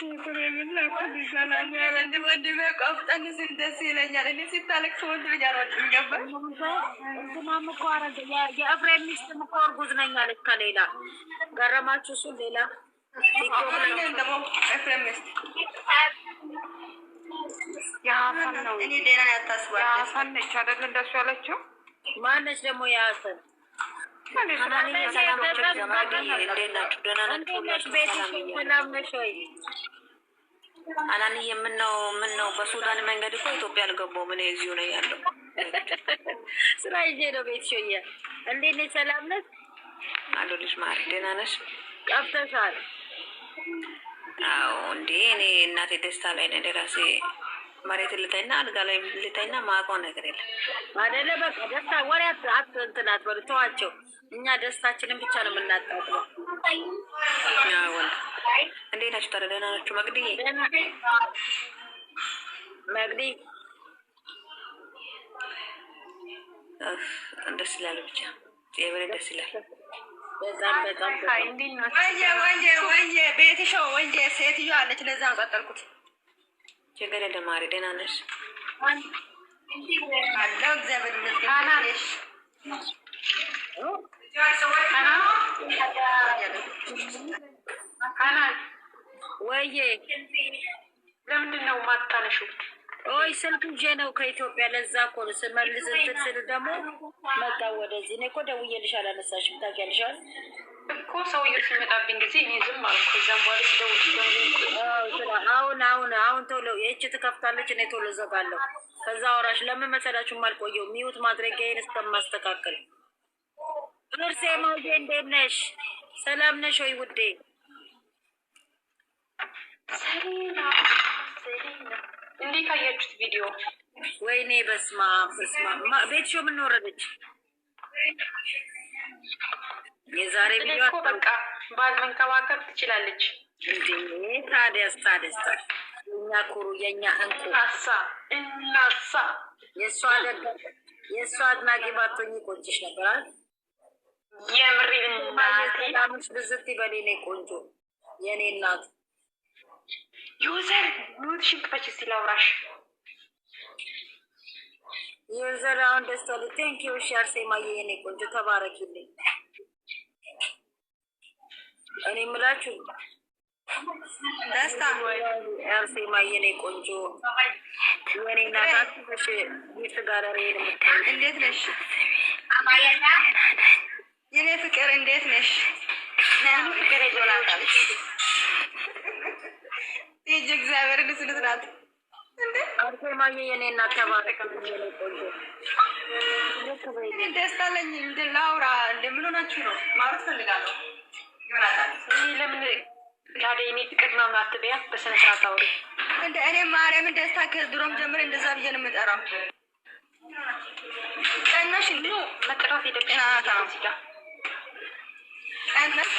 ኤፍሬምን ላኩል ሰላም ያረንድ ወንድሜ ቆፍጠን ደስ ይለኛል። እኔ ሲታለቅስ ወንድ ልጅ አልወድም። ገባህ? እንትናም እኮ አረገ የኤፍሬም ሚስትም እኮ እርጉዝ ነኝ አለች ከሌላ ገረማችሁ? እሱ ሌላ ደግሞ ኤፍሬም ሚስት የሀሰን ነው። እኔ ሌላ ያታስባል። የሀሰን ነች አይደል? እንደሱ ያለችው ማነች ደግሞ? የሀሰን አናኒ የምነው በሱዳን መንገድ እኮ ኢትዮጵያ አልገባሁም። እኔ እዚሁ ነው ያለው። ስራ ይዤ ነው ቤት ሾየ። እንዴት ነሽ? ሰላም ነሽ? አሉልሽ ማሪ፣ ደህና ነሽ? ጠፍተሻል። አዎ እንዴ እኔ እናቴ ደስታ ላይ ነኝ። ደራሴ መሬት ልተኛ አልጋ ላይ ልተኛ ማውቀው ነገር የለም አይደለ? በቃ ደስታ ወሬ እንትን አትበሉ፣ ተዋቸው። እኛ ደስታችንን ብቻ ነው የምናጣጥለው። ያወል እንዴት ናችሁ? ታዲያ ደህና ናችሁ? መግዲ ደስ ይላል። ብቻ የበሬ ደስ ይላል። በጣም ወየ ቤትሽ ወየ ሴትዮ አለች። ለዛ ነው ቀጠልኩት። ችግር የለም ማሪ፣ ደህና ነሽ? አለው እግዚአብሔር ይመስገን። ወይዬ ለምንድን ነው ማታነሺው? ኦይ ስልክ ይዤ ነው ከኢትዮጵያ። ለዛ እኮ ነው ስመልስ እንትን ስል ደግሞ መጣ ወደዚህ። እኔ እኮ ደውዬልሽ አላነሳሽም። ታውቂያለሽ እኮ ሰውዬው ሲመጣብኝ ጊዜ እኔ ዝም አልኩ። ከዛም በኋላ ስደውል አሁን ቶሎ ይህች ትከፍታለች፣ እኔ ቶሎ ዘጋለሁ። ከዛ አወራሽ። ለምን መሰላችሁም አልቆየው ሚዩት ማድረጊያዬን እስከማስተካከል። እርሴ መውዴ እንዴት ነሽ? ሰላም ነሽ ወይ ውዴ? ሰሪና እንዴት አያችሁት ቪዲዮ? ወይኔ በስማ ቤትሾ ምን ወረደች? የዛሬ ቪዲዮ እኮ በቃ ባል መንከባከብ ትችላለች እንዴ? ታዲያስ የኛ ኩሩ የኛ እንቁ እናሳ የእሷ አድናቂ ባቶኝ ቆንጭሽ ነበራል። የምሬ ሰላምሽ ብዝት ይበል የኔ ቆንጆ የኔ እናት። ዩዘር ሙትሽን ክፈች እስቲ ላውራሽ። ዩዘር አሁን ደስታል። ቴንኪዩ እሺ። አርሴማዬ የኔ ቆንጆ ተባረኪልኝ። እኔ የምላችሁ ደስታ አርሴማዬ የኔ ቆንጆ የኔ እናት ነሽ። ይፍጋራሪ እንዴት ነሽ የኔ ፍቅር? እንዴት ነሽ? ፍቅር ይዞላታል። ይጅ እግዚአብሔር ልስልስ ናት እንዴ? አርሴማዬ የኔ እናት ተባረኪልኝ የኔ ቆንጆ። ደስታ ለኝ እንድላውራ እንደምን ሆናችሁ ነው? ማውራት ፈልጋለሁ። ለምን ታዲያ የኔ ፍቅር ነው ማትበያ? በስነ ስርዓት አውሪ እንደ እኔ ማርያምን ደስታ ከድሮም ጀምሮ እንደዛ ብዬ ነው የምጠራው። ቀናሽ እንዴ? መጥራት ይደብና ታውሲጋ ቀናሽ